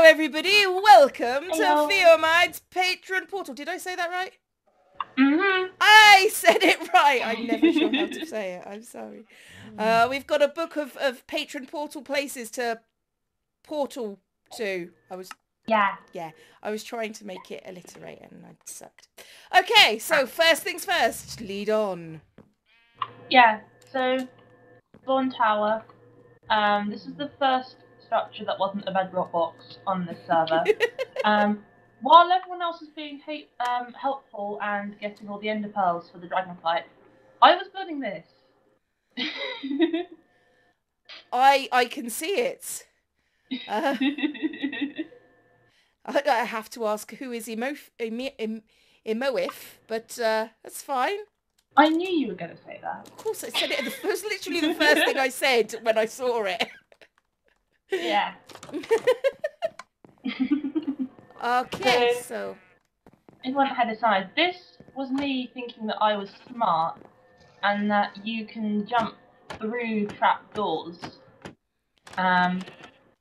everybody, welcome Hello. to Fiomide's Patron portal. Did I say that right? Mm-hmm. I said it right. I'm never sure how to say it. I'm sorry. We've got a book of patron portal places to portal to. I was trying to make it alliterate and I sucked. Okay, so first things first, lead on. Yeah, so Spawn Tower. This is the first structure that wasn't a bedrock box on this server. While everyone else was being helpful and getting all the ender pearls for the dragonflight, I was building this. I can see it. I have to ask who is Emoif, but that's fine. I knew you were going to say that. Of course, I said it. It was literally the first thing I said when I saw it. Yeah. Okay, so everyone had decided this was me thinking that I was smart and that you can jump through trap doors to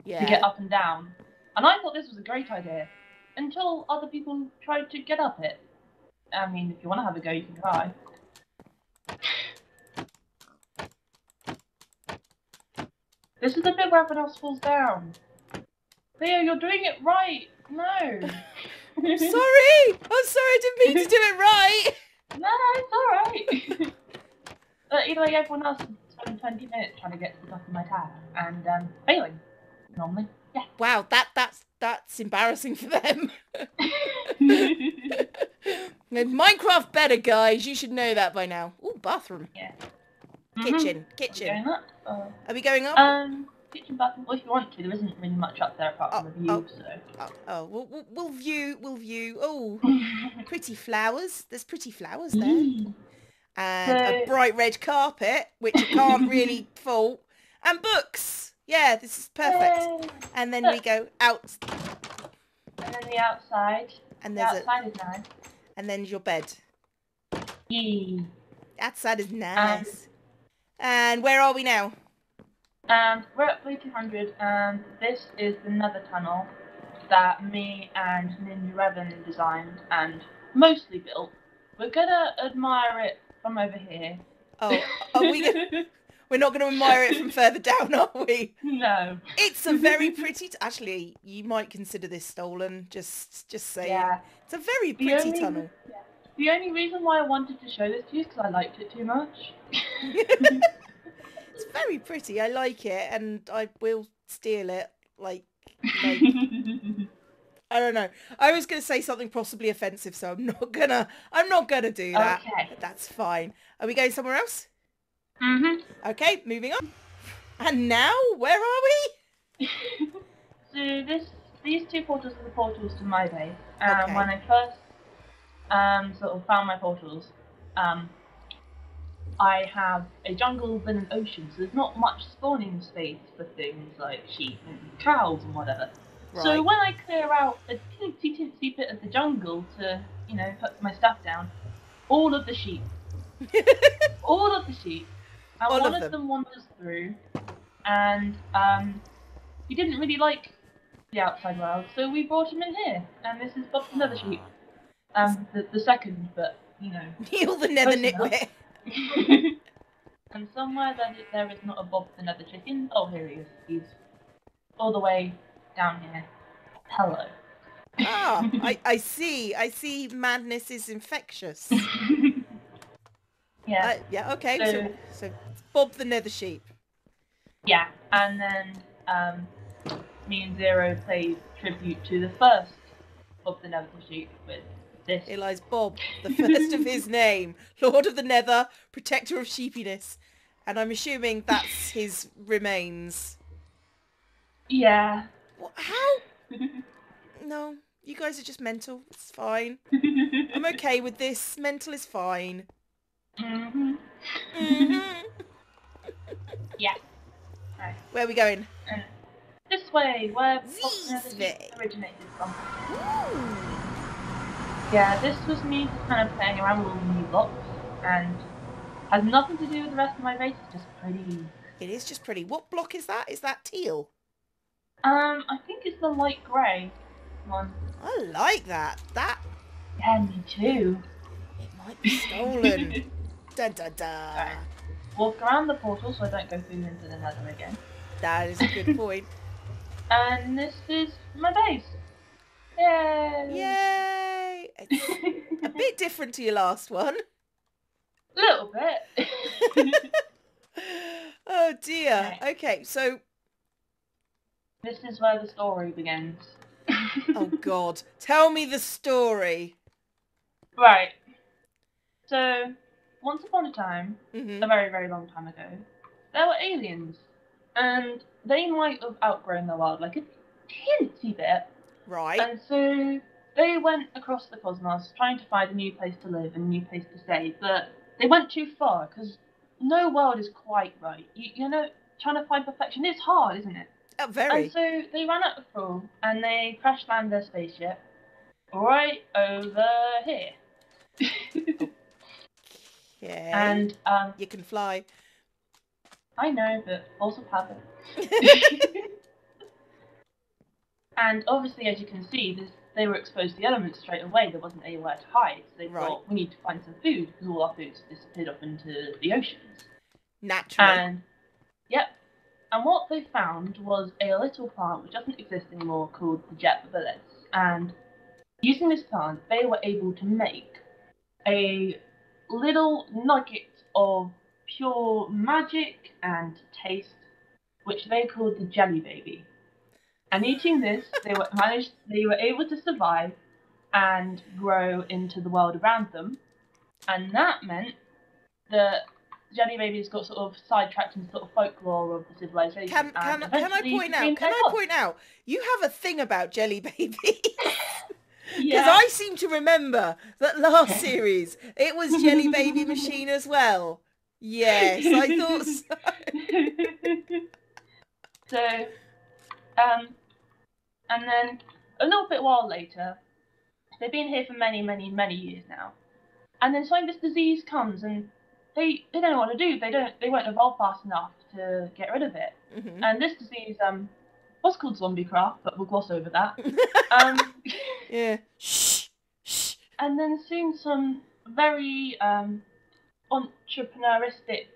get up and down. And I thought this was a great idea until other people tried to get up it. I mean, if you want to have a go, you can try. This is the bit where everyone else falls down. Theo, you're doing it right. No. I'm sorry. I didn't mean to do it right. No, it's all right. But either way, everyone else spent 20 minutes trying to get to the top of my tower and failing. Normally, yeah. Wow, that's embarrassing for them. Minecraft better, guys. You should know that by now. Ooh, bathroom. Yeah. Kitchen. Going up? Are we going up? Kitchen, bathroom. Well, if you want to, there isn't really much up there apart from the view. We'll view. Oh, pretty flowers. There's pretty flowers there. And a bright red carpet, which I can't really fault. And books. Yeah, this is perfect. Yay. And then we go out. And then the outside. And the outside is nice. And then your bed. Yay. Outside is nice. And where are we now? We're at 3200, and this is the nether tunnel that me and Ninja Revan designed and mostly built. We're gonna admire it from over here. Oh, are we? We're not going to admire it from further down, are we? No. It's a very pretty... Actually, you might consider this stolen, just saying. Yeah. It's a very pretty tunnel. Yeah. The only reason why I wanted to show this to you is because I liked it too much. It's very pretty. I like it, and I will steal it. Like I don't know. I was going to say something possibly offensive, so I'm not gonna do that. Okay. But that's fine. Are we going somewhere else? Okay, moving on. And now, where are we? So these two portals are the portals to my base. Okay. When I first sort of found my portals, I have a jungle and an ocean, so there's not much spawning space for things like sheep and cows and whatever. Right. So when I clear out a teensy bit of the jungle to, you know, put my stuff down, all of the sheep, and one of them wanders through, and he didn't really like the outside world, so we brought him in here, and this is Bob the Nether Sheep. The second, but, you know. Neil the Nether Nitwit. And somewhere there is not a Bob the Nether Chicken. Oh, here he is. He's all the way down here. Hello. Ah, I see madness is infectious. Yeah. Yeah, okay. So Bob the Nether Sheep. Yeah, and then me and Zero played tribute to the first Bob the Nether Sheep with this. Here lies Bob, the first of his name, Lord of the Nether, protector of sheepiness. And I'm assuming that's his remains. Yeah. What, how? No, you guys are just mental. It's fine. I'm okay with this. Mental is fine. Yeah. Right. Where are we going? This way, where This way originated from. Ooh. Yeah, this was me just kind of playing around with all the new blocks, and has nothing to do with the rest of my base. It's just pretty. It is just pretty. What block is that? Is that teal? I think it's the light grey one. I like that. Yeah, me too. It might be stolen. Dun dun dun. Right. Walk around the portal so I don't go through into the nether again. That is a good point. And this is my base. Yay! Yay! It's a bit different to your last one. A little bit. Oh dear. Okay, so this is where the story begins. Oh God. Tell me the story. Right. So, once upon a time, Mm-hmm. a very, very long time ago, there were aliens. And they might have outgrown the world like a teensy bit. Right. And so they went across the cosmos trying to find a new place to live and a new place to stay. But they went too far because no world is quite right. You know, trying to find perfection is hard, isn't it? Very. And so they ran out of fuel and they crash landed their spaceship right over here. Okay. And you can fly. I know, but also habit. And obviously, as you can see, they were exposed to the elements straight away. There wasn't anywhere to hide. So they thought, we need to find some food because all our food's disappeared off into the oceans. Naturally. And yep. And what they found was a little plant which doesn't exist anymore called the jet babilis. And using this plant, they were able to make a little nugget of pure magic and taste, which they called the jelly baby. And eating this, they were able to survive and grow into the world around them. And that meant that jelly babies got sort of sidetracked in sort of folklore of the civilization. Can I point out? You have a thing about jelly babies. Because I seem to remember that last series it was Jelly Baby Machine as well. Yes, I thought so. So, and then a little bit while later, they've been here for many, many, many years now. And then suddenly this disease comes and they don't know what to do. They won't evolve fast enough to get rid of it. Mm-hmm. And this disease was called ZombieCraft, but we'll gloss over that. Yeah. Shh. And then soon some very entrepreneuristic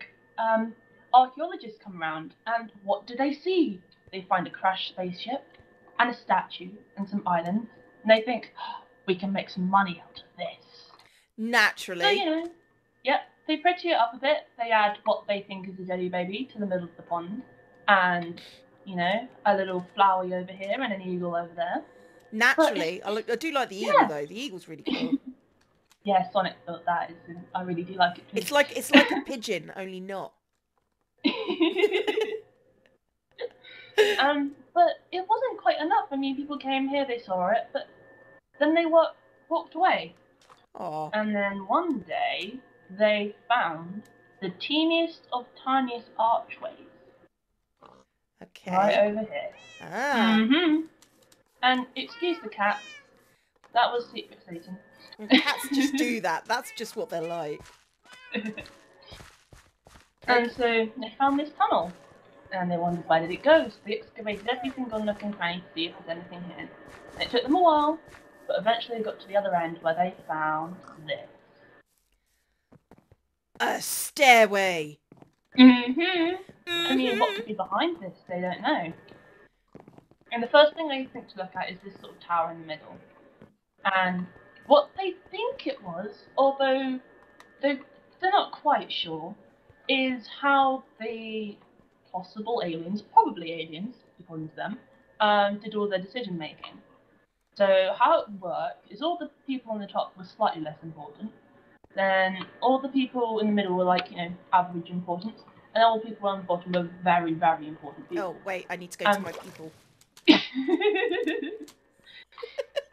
archaeologists come around, and what do they see? They find a crashed spaceship and a statue and some islands, and they think, we can make some money out of this. Naturally. So, you know, yep, they pretty it up a bit. They add what they think is a jelly baby to the middle of the pond, and, you know, a little flowery over here and an eagle over there. Naturally. I do like the eagle, though. The eagle's really cool. Yeah, Sonic thought that. I really do like it too. It's like a pigeon, only not. But it wasn't quite enough. I mean, people came here, they saw it, but then they walked away. Aww. And then one day, they found the teeniest of tiniest archways. Okay. Right over here. Ah. Mm-hmm. And excuse the cats, that was Secret Satan. Cats just do that. That's just what they're like. And so they found this tunnel. And they wondered where did it go. So they excavated every single nook and cranny to see if there's anything here. And it took them a while, but eventually they got to the other end where they found this. A stairway. Mm-hmm. I mean, what could be behind this? They don't know. And the first thing they think to look at is this sort of tower in the middle. And what they think it was, although they're not quite sure, is how the possible aliens, probably aliens, according to them, did all their decision making. So how it worked is all the people on the top were slightly less important. Then all the people in the middle were like, you know, average importance. And all the people on the bottom were very, very important people. Oh, wait, I need to go to my people.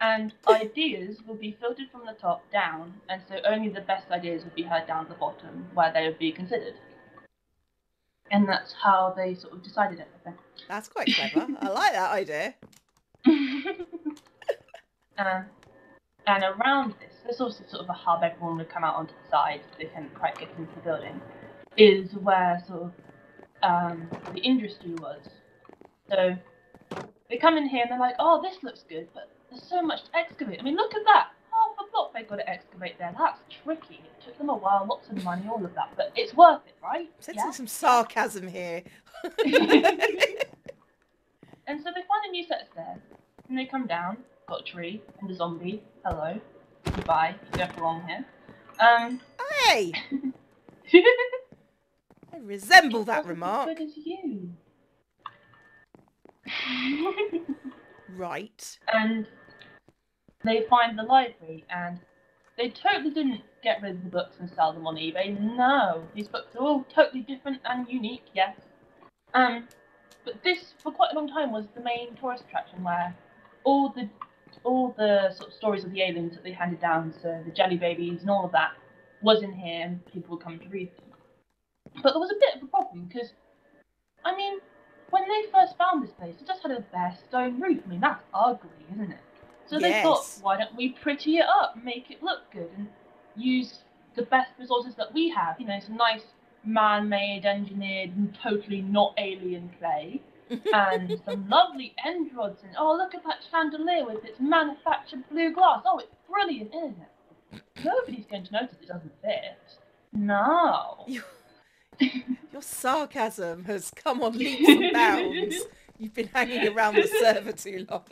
And ideas will be filtered from the top down, and so only the best ideas would be heard down at the bottom, where they would be considered. And that's how they sort of decided everything. That's quite clever. I like that idea. And around this, there's also sort of a hub everyone would come out onto the side so they couldn't quite get into the building, is where sort of the industry was. So They come in here and they're like, oh, this looks good, but there's so much to excavate. I mean, look at that. Half a block they've got to excavate there. That's tricky. It took them a while, lots of money, all of that, but it's worth it, right? I'm sensing some sarcasm here. And so they find a new set of stairs, and they come down, got a tree, and a zombie. Hello. Goodbye. You don't belong here. Hey! I resemble that remark. As good as you. Right. And they find the library, and they totally didn't get rid of the books and sell them on eBay. No, these books are all totally different and unique, yes. But this, for quite a long time, was the main tourist attraction where all the sort of stories of the aliens that they handed down, so the jelly babies and all of that, was in here, and people would come to read them. But there was a bit of a problem, because, I mean, when they first found this place, it just had a bare stone roof. I mean, that's ugly, isn't it? So they thought, why don't we pretty it up, make it look good, and use the best resources that we have, you know, some nice man-made, engineered, and totally not alien clay, and some lovely end rods, and oh, look at that chandelier with its manufactured blue glass. Oh, it's brilliant, isn't it? Nobody's going to notice it doesn't fit. No. Your sarcasm has come on leaps and bounds. You've been hanging around the server too long.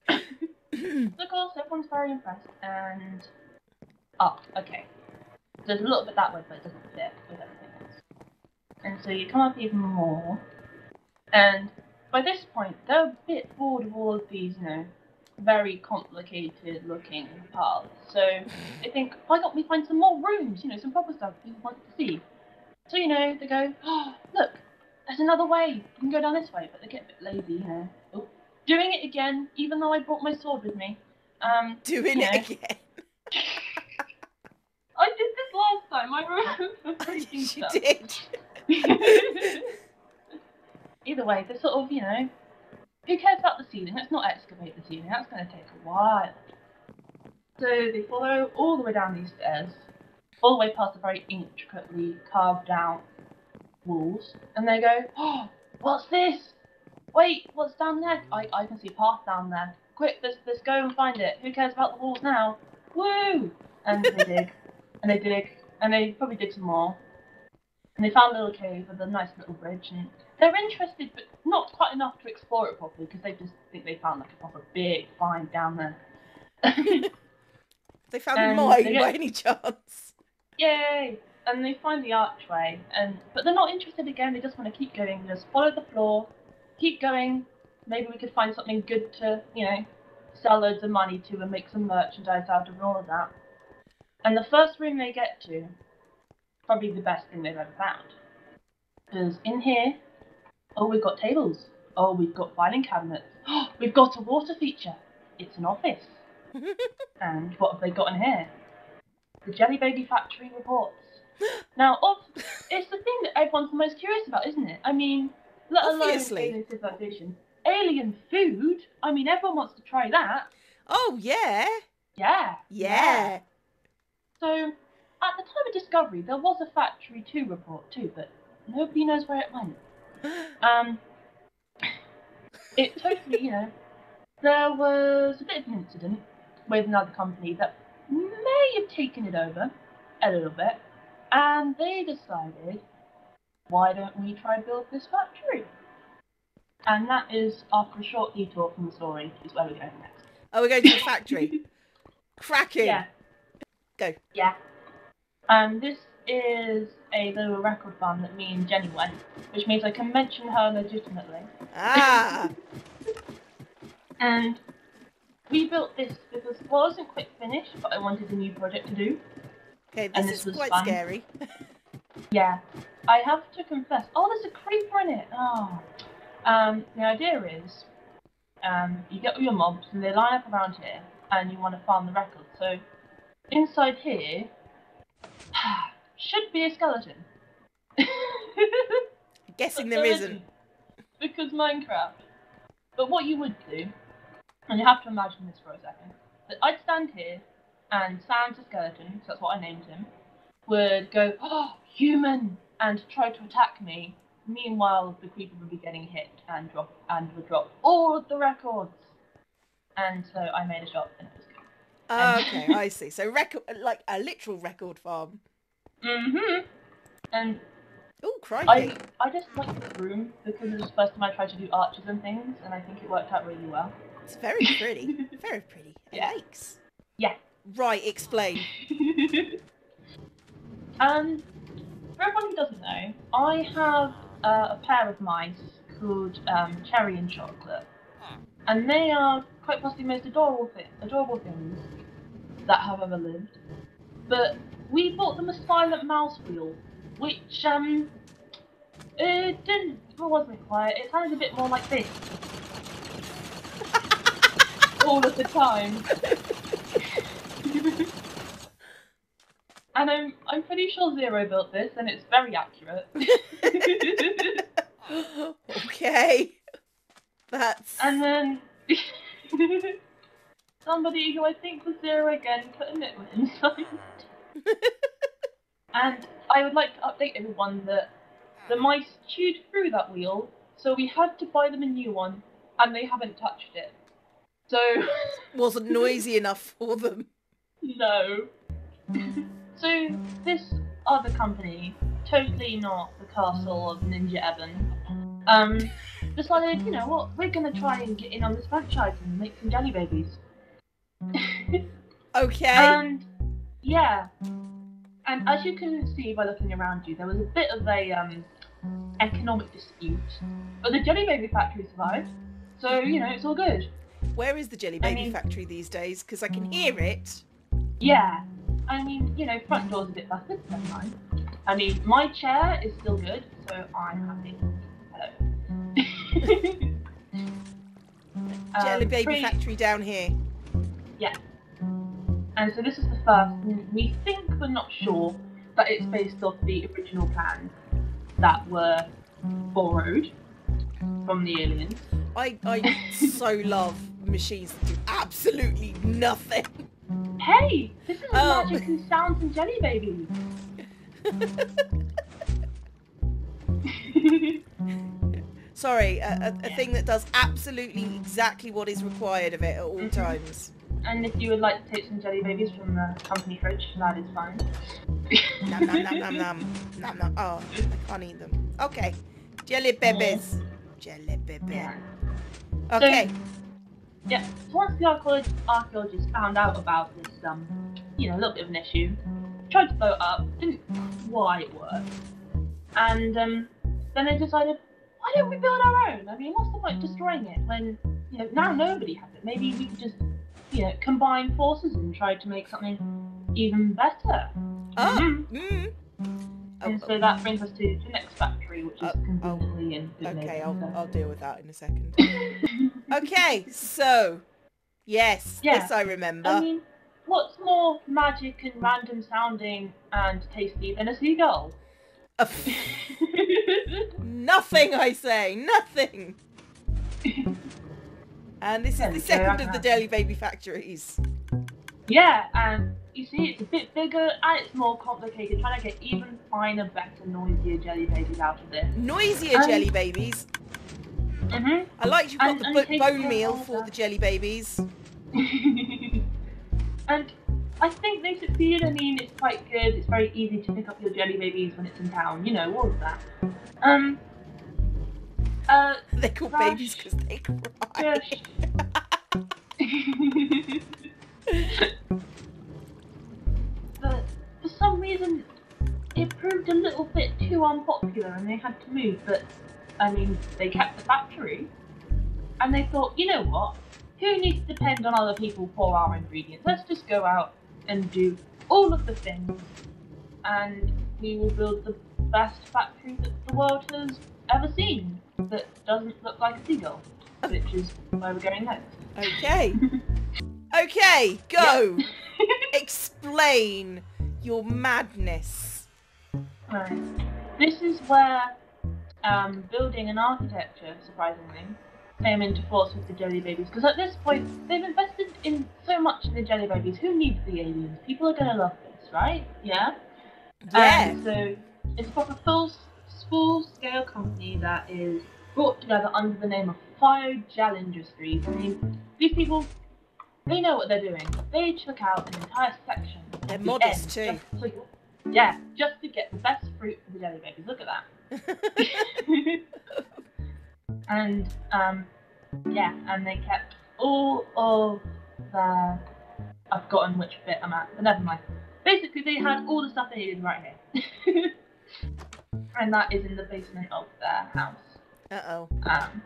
Of course, everyone's very impressed, and okay. There's a little bit that way, but it doesn't fit with everything else. And so you come up even more, and by this point, they're a bit bored of all of these, you know, very complicated looking paths. So they think, why don't we find some more rooms, you know, some proper stuff people want to see. So, you know, they go, oh, look, there's another way. You can go down this way, but they get a bit lazy, you know. Oh, doing it again, even though I brought my sword with me. Doing it again. I did this last time. I remember breaking stuff. You did. Either way, they're sort of, you know, who cares about the ceiling? Let's not excavate the ceiling. That's going to take a while. So they follow all the way down these stairs, all the way past the very intricately carved out walls, and they go, oh, what's this? Wait, what's down there? I can see a path down there. Quick, let's go and find it. Who cares about the walls now? Woo! And they dig, and they dig, and they probably dig some more. And they found a little cave with a nice little bridge, and they're interested, but not quite enough to explore it properly, because they just think they found like a proper big find down there. They found a mine by any chance. Yay! And they find the archway, but they're not interested again, they just want to keep going, just follow the floor, keep going, maybe we could find something good to, you know, sell loads of money to and make some merchandise out of all of that. And the first room they get to, probably the best thing they've ever found. Because in here, oh, we've got tables. Oh, we've got filing cabinets. Oh, we've got a water feature. It's an office. And what have they got in here? The Jelly Baby Factory reports. Now, it's the thing that everyone's the most curious about, isn't it? I mean, let alone alien civilization. Alien food? I mean, everyone wants to try that. Oh, yeah. Yeah. So, at the time of discovery, there was a Factory 2 report too, but nobody knows where it went. It totally, you know, there was a bit of an incident with another company that may have taken it over a little bit, and they decided, why don't we try build this factory? And that is, after a short detour from the story, is where we're going next. Oh, we're going to the factory. Cracking. Yeah. Go. Yeah. This is a little record farm that me and Jenny went, which means I can mention her legitimately. Ah! And we built this because it wasn't quick finish, but I wanted a new project to do. Okay, this is quite scary. Yeah. I have to confess. Oh, there's a creeper in it! Oh. The idea is, you get all your mobs and they line up around here, and you want to farm the records. So, inside here, should be a skeleton. I'm guessing there isn't. Because Minecraft. But what you would do, and you have to imagine this for a second, that I'd stand here, and Sam's a skeleton, so that's what I named him, would go, oh, human, and try to attack me meanwhile, the creeper would be getting hit and would drop all of the records. And so I made a shop, and it was good. Okay, I see. So like a literal record farm. Mhm. And oh, crikey! I just like the room because it was the first time I tried to do arches and things, and I think it worked out really well. It's very pretty. Very pretty. Yeah. Yikes. Yeah. Right. Explain. For everyone who doesn't know, I have a pair of mice called Cherry and Chocolate, and they are quite possibly the most adorable things that have ever lived. But we bought them a silent mouse wheel, which it wasn't quiet. It sounded a bit more like this all of the time. And I'm pretty sure Zero built this, and it's very accurate. Okay. That's... And then somebody who I think was Zero again put a nipple inside. And I would like to update everyone that the mice chewed through that wheel, so we had to buy them a new one, and they haven't touched it. So... wasn't noisy enough for them. No. So this other company, totally not the castle of Ninja Evan, decided, you know what, we're gonna try and get in on this franchise and make some jelly babies. Okay. And yeah, and as you can see by looking around you, there was a bit of a economic dispute, but the jelly baby factory survived, so you know it's all good. Where is the jelly baby factory these days? Because I can hear it. Yeah. I mean, you know, front door's a bit busted, but that's fine. I mean, my chair is still good, so I'm happy. Hello. Jelly baby factory down here. Yeah. And so this is the first, we think, but not sure, that it's based off the original plans that were borrowed from the aliens. I so love machines that do absolutely nothing. Hey, this is magic and sounds and jelly babies. Sorry, a thing that does absolutely exactly what is required of it at all times. And if you would like to take some jelly babies from the company fridge, that is fine. Nom nom nom nom nom nom nom. Oh, I can't eat them. Okay, jelly babies. Jelly baby. Yeah. Okay. So, yeah, so once the archaeologists found out about this, you know, a little bit of an issue, tried to blow it up, didn't quite work, and then they decided, why don't we build our own? I mean, what's the point of destroying it when, you know, now nobody has it? Maybe we could just, you know, combine forces and try to make something even better. And so that brings us to the next factory, which is conveniently in good Okay, I'll deal with that in a second. Okay, so yes, I remember. I mean, what's more magic and random sounding and tasty than a seagull? Nothing, I say, nothing. And this is the second of the jelly baby factories. Yeah, and you see, it's a bit bigger and it's more complicated, trying to get even finer, better, noisier jelly babies out of this. Noisier jelly babies? I like you've got the bone meal for the jelly babies. And I think they succeeded. I mean, it's quite good. It's very easy to pick up your jelly babies when it's in town. You know, all of that. They're called babies because they cry. But for some reason, it proved a little bit too unpopular and they had to move. But, I mean, they kept the factory. And they thought, you know what? Who needs to depend on other people for our ingredients? Let's just go out and do all of the things. And we will build the best factory that the world has ever seen. That doesn't look like a seagull. Which is where we're going next. Okay. Okay, go! Yeah. Explain your madness. Right. This is where building and architecture, surprisingly, came into force with the jelly babies. Because at this point, they've invested in so much in the jelly babies. Who needs the aliens? People are going to love this, right? Yeah? Yeah. So it's got a full small-scale company that is brought together under the name of Fiomide Industries. I mean, these people, they know what they're doing. They took out an entire section. They're modest too. Just to get the best fruit for the jelly babies. Look at that. And and they kept all of the. I've forgotten which bit I'm at, but never mind. Basically, they had all the stuff they needed right here. And that is in the basement of their house. Uh-oh. Down.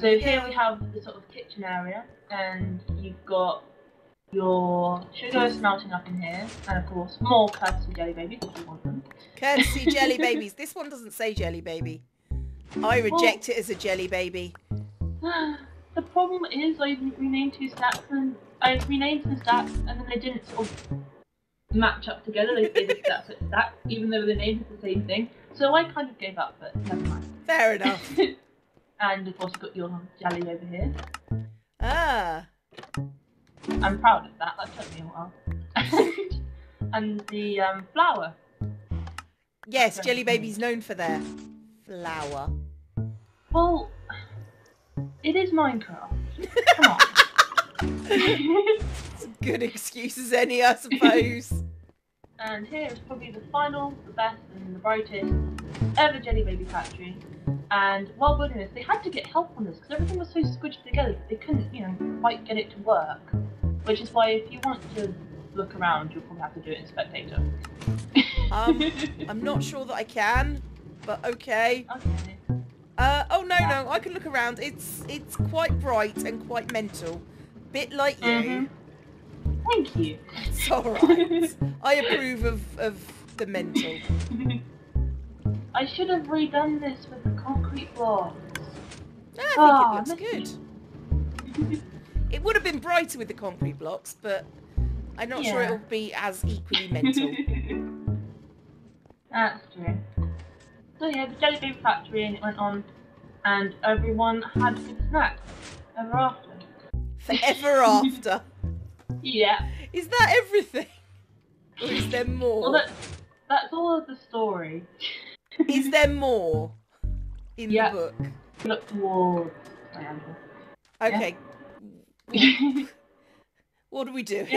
So here we have the sort of kitchen area, and you've got your sugar smelting up in here, and of course more courtesy jelly babies if you want them. Courtesy jelly babies. This one doesn't say jelly baby. I reject it as a jelly baby. The problem is I renamed some stacks, and then they didn't sort of match up together. They did stacks, even though the names are the same thing. So I kind of gave up, but never mind. Fair enough. And of course you've got your jelly over here. Ah. I'm proud of that. That took me a while. And the flour. Yes, jelly baby's known for their flour. Well, it is Minecraft. Come on. It's a good excuse as any, I suppose. And here is probably the final, the best, and the brightest ever jelly baby factory. And while building this, they had to get help on this because everything was so squished together. They couldn't, quite get it to work. Which is why, if you want to look around, you'll probably have to do it in spectator. I'm not sure that I can, but okay. Okay. Oh no, I can look around. It's quite bright and quite mental, bit like you. Thank you. It's all right. I approve of the mental. I should have redone this with the concrete blocks. I think it looks good. It would have been brighter with the concrete blocks, but I'm not sure it'll be as equally mental. That's true. So yeah, the jelly baby factory, and it went on, and everyone had good snacks ever after. Forever after. Yeah. Is that everything? Or is there more? Well, that's all of the story. Is there more in the book? Look towards triangle. Okay. Yeah. What do we do?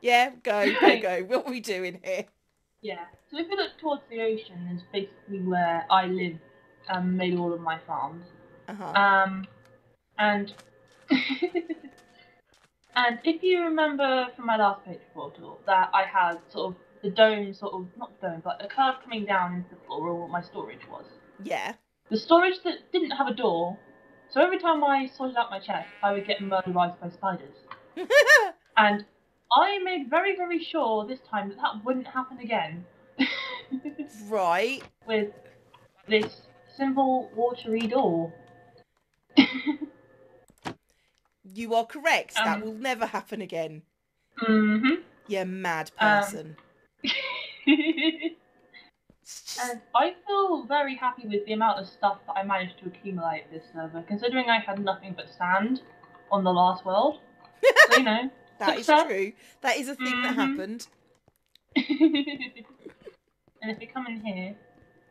Yeah, go. What are we doing here? Yeah. So if you look towards the ocean, is basically where I live and made all of my farms. And and if you remember from my last page portal that I had sort of the dome, not dome, but a curve coming down into the floor where my storage was. Yeah. The storage that didn't have a door, so every time I sorted out my chest, I would get murderized by spiders. And I made very, very sure this time that wouldn't happen again. Right. With this simple watery door. You are correct. That will never happen again. You mad person. And I feel very happy with the amount of stuff that I managed to accumulate this server, considering I had nothing but sand on the last world. So, that is true. That is a thing that happened. And if we come in here,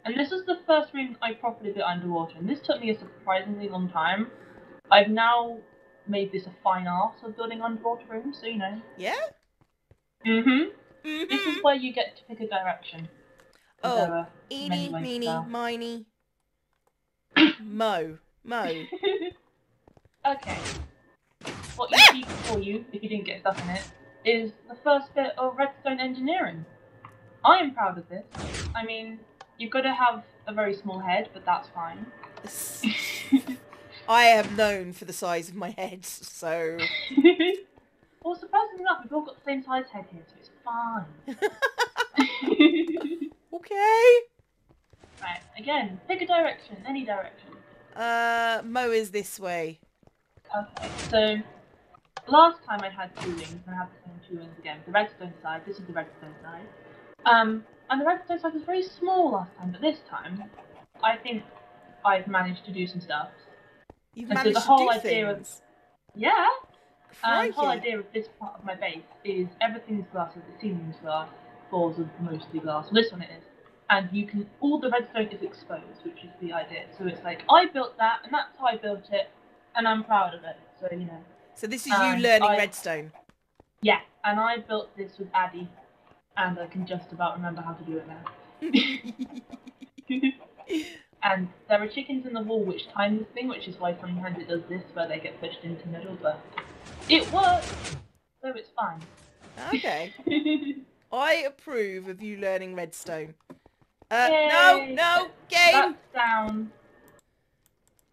and this is the first room I properly built underwater, and this took me a surprisingly long time. I've now made this a fine art of building underwater rooms, so Yeah? This is where you get to pick a direction. Oh, eeny, meeny, miny. Mo. Okay. What you see before you, if you didn't get stuck in it, is the first bit of redstone engineering. I am proud of this. I mean, you've got to have a very small head, but that's fine. I am known for the size of my head, so... Well, surprisingly enough, we've all got the same size head here, so it's fine. Okay. Right, again, pick a direction, any direction. Mo is this way. Okay, so last time I had two wings, and I have the same two wings again. The redstone side, this is the redstone side. And the redstone side was very small last time, but this time, I think I've managed to do some stuff. You've managed to do things? Yeah! The whole idea of this part of my base is everything's glass, so the ceiling's glass, floors are mostly glass. Well, this one it is. and you can, all the redstone is exposed, which is the idea. So it's like, I built that, and that's how I built it, and I'm proud of it. So, you know. So this is you learning redstone? Yeah, and I built this with Addy, and I can just about remember how to do it now. And there are chickens in the wall which time this thing, which is why sometimes it does this, where they get pushed into the middle, but it works, so it's fine. Okay. I approve of you learning redstone. No, game! That's down.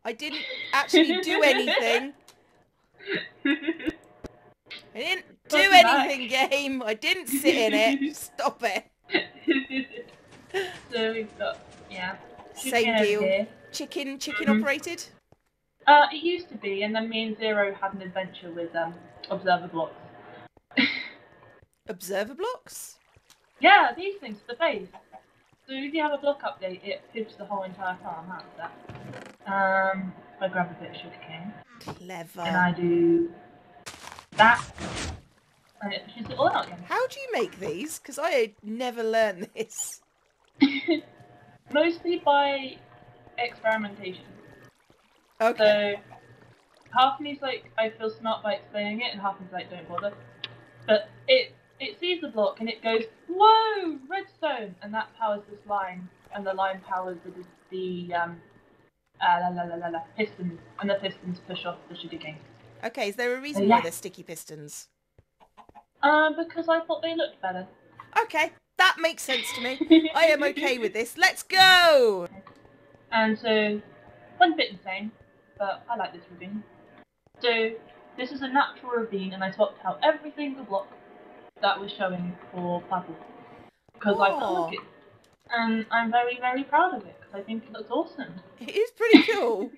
I didn't actually do anything. I didn't do anything, game. I didn't sit in it. Stop it. So we've got, same deal. Chicken operated? It used to be, and then me and Zero had an adventure with observer blocks. Observer blocks? Yeah, these things, the face. So if you have a block update, it pips the whole entire farm. How's that? I grab a bit of sugarcane. Clever. And I do that. And it pushes it all out again. How do you make these? Because I had never learned this. Mostly by experimentation. Okay. So half of me's like, I feel smart by explaining it, and half of me's like, don't bother. But it sees the block and it goes, whoa, redstone, and that powers this line, and the line powers the pistons, and the pistons push off the sugar cane. Okay, is there a reason why they're sticky pistons? Because I thought they looked better. Okay, that makes sense to me. I am okay with this. Let's go! And so, one bit insane, but I like this ravine. So, this is a natural ravine, and I swapped out every single block that was showing for purple. Because I thought it. And I'm very, very proud of it, because I think it looks awesome. It is pretty cool.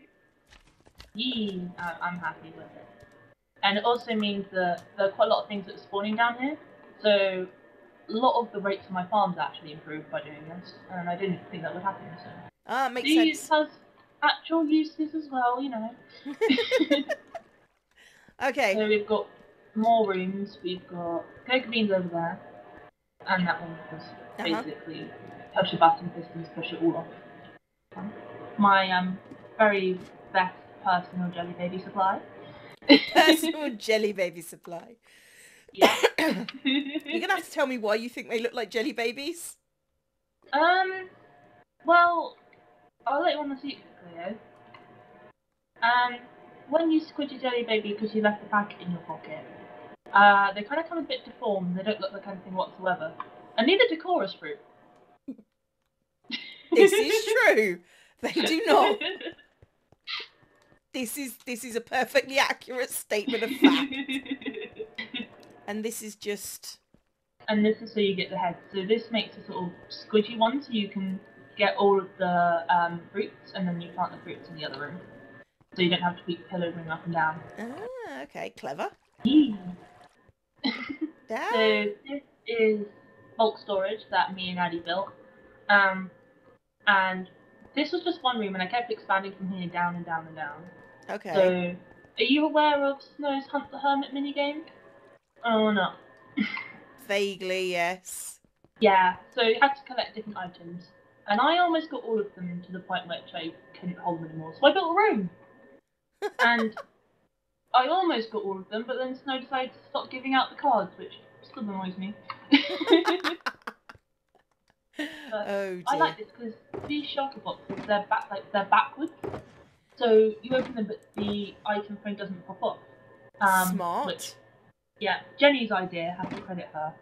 Yeah, I'm happy with it. And it also means that there are quite a lot of things that are spawning down here. So, a lot of the rates of my farms actually improved by doing this, and I didn't think that would happen, so. Makes sense. These has actual uses as well, you know. Okay. So we've got more rooms, we've got cocoa beans over there, and that one was basically push a button, pistons, push it all off. My very best personal jelly baby supply. Personal jelly baby supply. Yeah. You're gonna have to tell me why you think they look like jelly babies. Well, I'll let you on the secret, Cleo. When you squid your jelly baby because you left the packet in your pocket, they kind of come a bit deformed. They don't look like anything whatsoever, and neither do chorus fruit. This is true. They do not. This is a perfectly accurate statement of fact. And this is just... And this is so you get the head. So this makes a sort of squidgy one, so you can get all of the fruits, and then you plant the fruits in the other room. So you don't have to keep pillowing up and down. Ah, okay, clever. Yeah. So this is bulk storage that me and Addy built. And this was just one room, and I kept expanding from here down and down and down. Okay. So, are you aware of Snow's Hunt the Hermit minigame? Oh, no. Vaguely, yes. Yeah, so you had to collect different items. And I almost got all of them to the point which I couldn't hold them anymore. So I built a room! And I almost got all of them, but then Snow decided to stop giving out the cards, which still annoys me. Oh dear. I like this because these shulker boxes, they're backwards. So you open them, but the item frame doesn't pop off. Smart. Which, yeah, Jenny's idea. Have to credit her.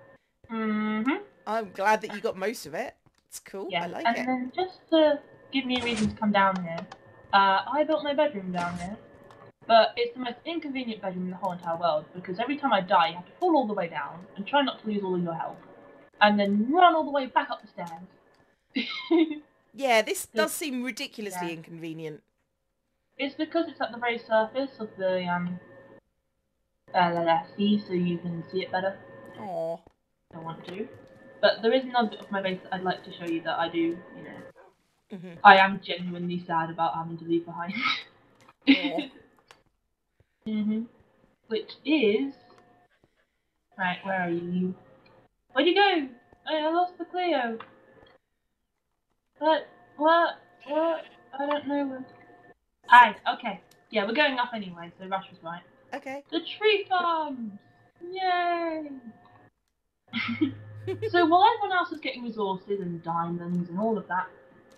I'm glad that you got most of it. It's cool. Yeah. I like it. it. And then just to give me a reason to come down here, I built my bedroom down here. But it's the most inconvenient bedroom in the whole entire world because every time I die, you have to fall all the way down and try not to lose all of your health, and then run all the way back up the stairs. Yeah, this does seem ridiculously inconvenient. It's because it's at the very surface of the sea, so you can see it better. Aww. I want to. But there is another bit of my base that I'd like to show you that I do, you know. I am genuinely sad about having to leave behind. Which is... Right, where are you? Where'd you go? I lost the Cleo. But what? I don't know. Aye, okay. Yeah, we're going up anyway, so Rush was right. Okay. The tree farms! Yay! So while everyone else was getting resources and diamonds and all of that,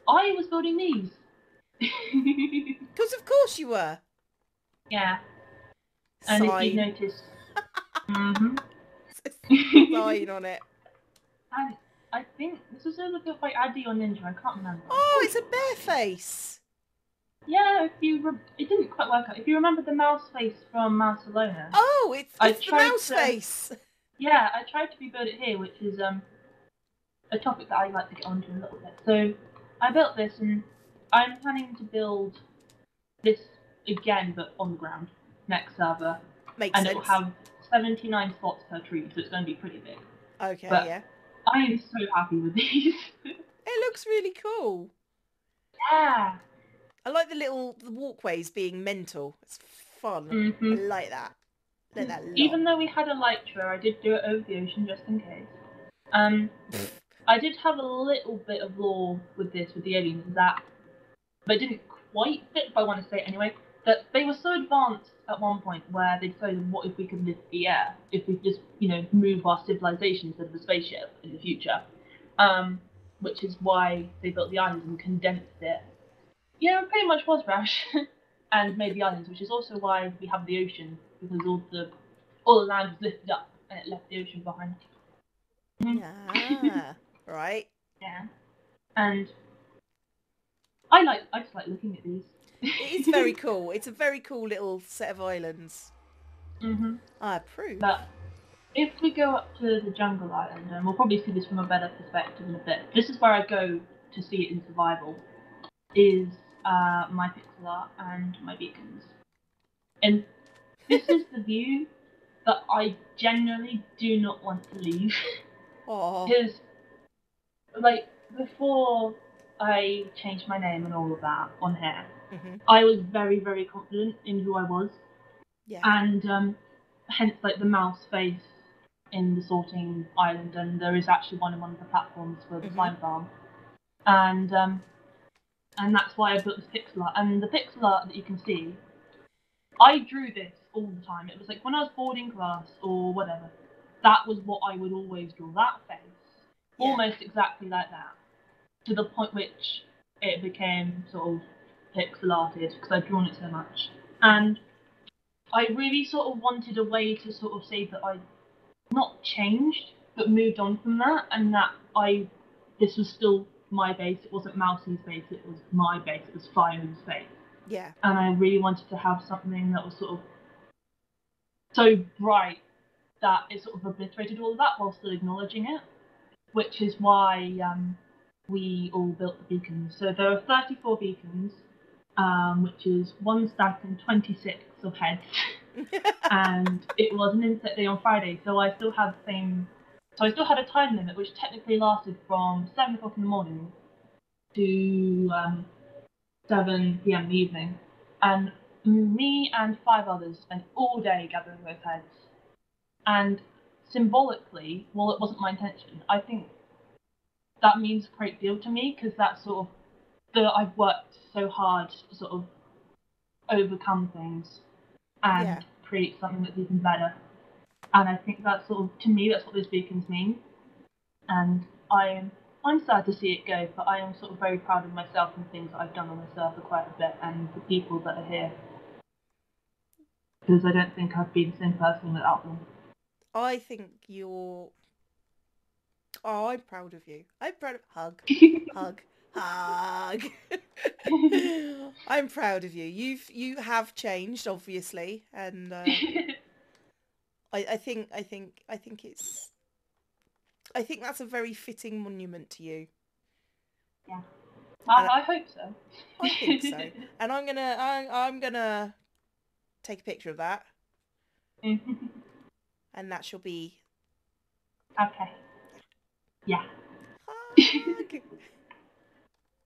I was building these. Because of course you were. Yeah. And if you've noticed... Sign on it. And I think this was either built by Addy or Ninja, I can't remember. Oh, it's a bear face. Yeah, it didn't quite work out. If you remember the mouse face from Barcelona. Oh, it's the mouse face. Yeah, I tried to rebuild it here, which is a topic that I'd like to get onto in a little bit. So I built this, and I'm planning to build this again, but on the ground, next server. Makes sense. And it will have 79 spots per tree, so it's going to be pretty big. Okay, but yeah. I am so happy with these. It looks really cool. Yeah. I like the walkways being mental. It's fun. Mm-hmm. I like that. I like that a lot. Even though we had a light show, I did do it over the ocean just in case. I did have a little bit of lore with this, with the aliens, but it didn't quite fit, but I want to say it anyway, that they were so advanced at one point where they decided, what if we could lift the air? If we just, move our civilization instead of a spaceship in the future. Which is why they built the islands and condensed it. Yeah, it pretty much was Rash. And made the islands, which is also why we have the ocean, because all the land was lifted up and it left the ocean behind. Ah, right. Yeah. And I just like looking at these. It is very cool. It's a very cool little set of islands. I approve. But if we go up to the jungle island, and we'll probably see this from a better perspective in a bit, this is where I go to see it in survival, is my pixel art and my beacons. And this is the view that I genuinely do not want to leave. Because, before I changed my name and all of that on here, I was very, very confident in who I was. Yeah. And hence, the mouse face in the sorting island, and there is actually one in one of the platforms for the slime farm. And that's why I built this pixel art. And the pixel art that you can see, I drew this all the time. It was when I was bored in class or whatever, that was what I would always draw, that face. Yeah. Almost exactly like that. To the point which it became sort of pixel arted, because I'd drawn it so much. And I really sort of wanted a way to sort of say that I not changed, but moved on from that, and that this was still my base. It wasn't Mousie's base, it was my base, it was Fiomide's base. Yeah. And I really wanted to have something that was sort of so bright that it sort of obliterated all of that while still acknowledging it, which is why we all built the beacons. So there are 34 beacons, which is 1 stack and 26 of heads. And it was an inset day on Friday, so I still had a time limit which technically lasted from 7 o'clock in the morning to 7 p.m. in the evening. And me and 5 others spent all day gathering those heads. And symbolically, while it wasn't my intention, I think that means a great deal to me, because that's sort of that I've worked so hard to sort of overcome things and create something that's even better. And I think that's sort of, to me, that's what those beacons mean. And I'm sad to see it go, but I am sort of very proud of myself and things that I've done on the server quite a bit, and the people that are here. Because I don't think I'd be the same person without them. I think you're... Oh, I'm proud of you. I'm proud of... Hug. Hug. Hug. I'm proud of you. You have changed, obviously, and I think that's a very fitting monument to you. Yeah, I hope so. I think so, and I'm gonna take a picture of that, and that shall be. Okay. Yeah. Hug.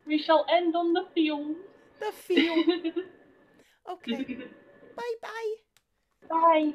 We shall end on the field. The field. Okay. Bye-bye. Bye.